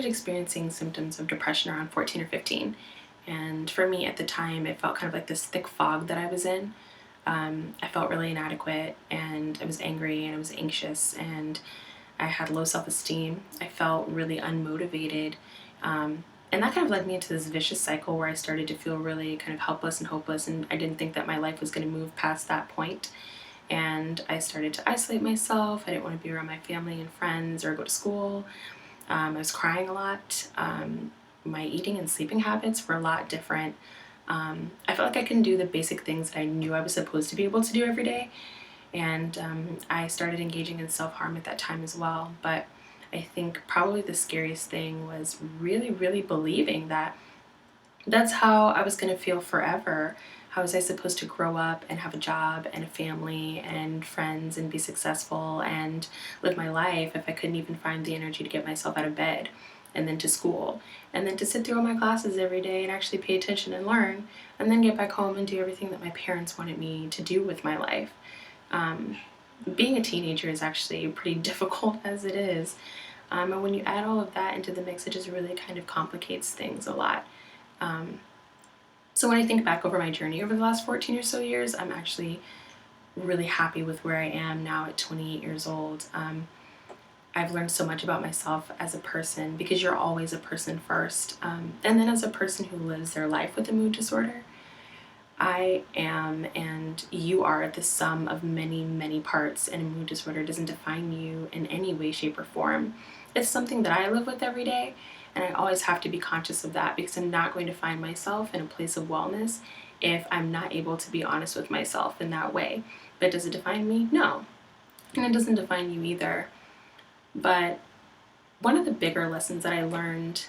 experiencing symptoms of depression around 14 or 15. And for me at the time, it felt kind of like this thick fog that I was in. I felt really inadequate, and I was angry, and I was anxious, and I had low self-esteem. I felt really unmotivated. And that kind of led me into this vicious cycle where I started to feel really kind of helpless and hopeless, and I didn't think that my life was going to move past that point. And I started to isolate myself. I didn't want to be around my family and friends or go to school. I was crying a lot. My eating and sleeping habits were a lot different. I felt like I couldn't do the basic things that I knew I was supposed to be able to do every day. And I started engaging in self-harm at that time as well. But I think probably the scariest thing was really, really believing that that's how I was going to feel forever. How was I supposed to grow up and have a job and a family and friends and be successful and live my life if I couldn't even find the energy to get myself out of bed and then to school and then to sit through all my classes every day and actually pay attention and learn and then get back home and do everything that my parents wanted me to do with my life. Being a teenager is actually pretty difficult as it is. And when you add all of that into the mix, it just really kind of complicates things a lot. So when I think back over my journey over the last 14 or so years, I'm actually really happy with where I am now at 28 years old. I've learned so much about myself as a person, because you're always a person first, and then as a person who lives their life with a mood disorder. I am and you are the sum of many, many parts, and a mood disorder doesn't define you in any way, shape, or form. It's something that I live with every day, and I always have to be conscious of that, because I'm not going to find myself in a place of wellness if I'm not able to be honest with myself in that way. But does it define me? No. And it doesn't define you either. But one of the bigger lessons that I learned,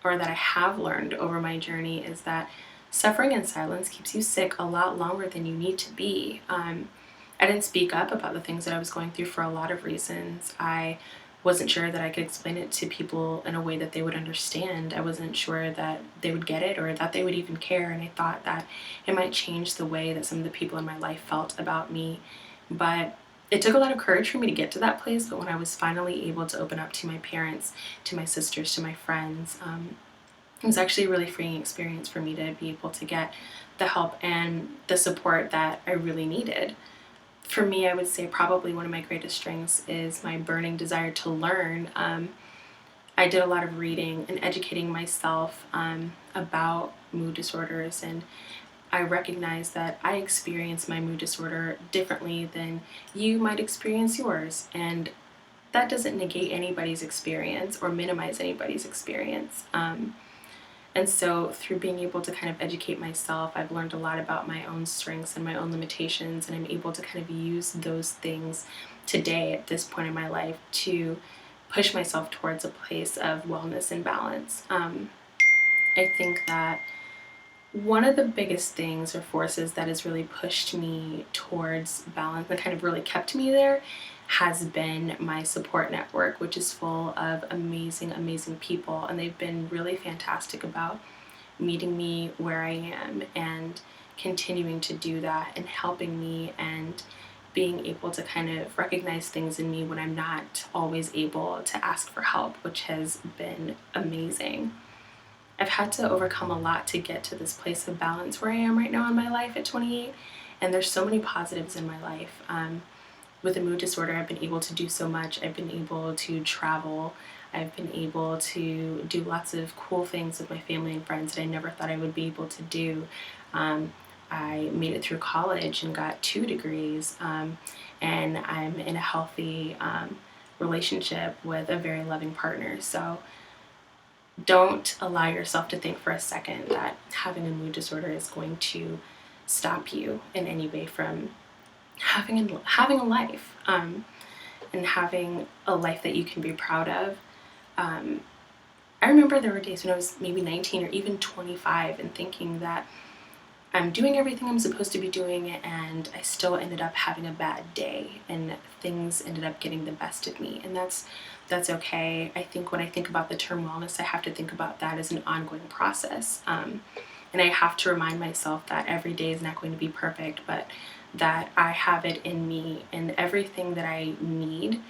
or that I have learned over my journey, is that suffering in silence keeps you sick a lot longer than you need to be. I didn't speak up about the things that I was going through for a lot of reasons. I wasn't sure that I could explain it to people in a way that they would understand. I wasn't sure that they would get it or that they would even care, and I thought that it might change the way that some of the people in my life felt about me. But it took a lot of courage for me to get to that place, but when I was finally able to open up to my parents, to my sisters, to my friends, it was actually a really freeing experience for me to be able to get the help and the support that I really needed. For me, I would say probably one of my greatest strengths is my burning desire to learn. I did a lot of reading and educating myself about mood disorders, and I recognize that I experience my mood disorder differently than you might experience yours, and that doesn't negate anybody's experience or minimize anybody's experience. And so through being able to kind of educate myself, I've learned a lot about my own strengths and my own limitations, and I'm able to kind of use those things today at this point in my life to push myself towards a place of wellness and balance. I think that one of the biggest things or forces that has really pushed me towards balance and kind of really kept me there has been my support network, which is full of amazing, amazing people, and they've been really fantastic about meeting me where I am and continuing to do that and helping me and being able to kind of recognize things in me when I'm not always able to ask for help, which has been amazing. I've had to overcome a lot to get to this place of balance where I am right now in my life at 28, and there's so many positives in my life. With a mood disorder, I've been able to do so much. I've been able to travel. I've been able to do lots of cool things with my family and friends that I never thought I would be able to do. I made it through college and got 2 degrees, and I'm in a healthy relationship with a very loving partner. So don't allow yourself to think for a second that having a mood disorder is going to stop you in any way from having a life, and having a life that you can be proud of. I remember there were days when I was maybe 19 or even 25 and thinking that I'm doing everything I'm supposed to be doing, and I still ended up having a bad day and things ended up getting the best of me, and that's okay. I think when I think about the term wellness, I have to think about that as an ongoing process, and I have to remind myself that every day is not going to be perfect, but that I have it in me, and everything that I need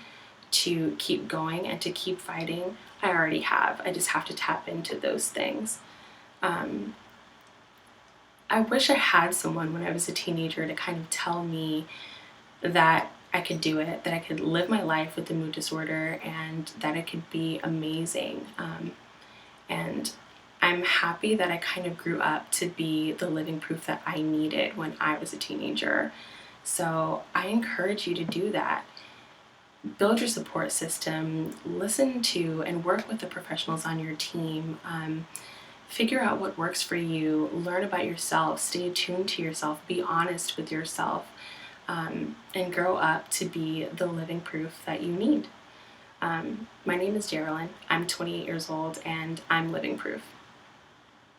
to keep going and to keep fighting, I already have. I just have to tap into those things. I wish I had someone when I was a teenager to kind of tell me that I could do it, that I could live my life with the mood disorder, and that it could be amazing. And I'm happy that I kind of grew up to be the living proof that I needed when I was a teenager. So I encourage you to do that. Build your support system, listen to and work with the professionals on your team. Figure out what works for you, learn about yourself, stay attuned to yourself, be honest with yourself, and grow up to be the living proof that you need. My name is Geralyn. I'm 28 years old and I'm living proof.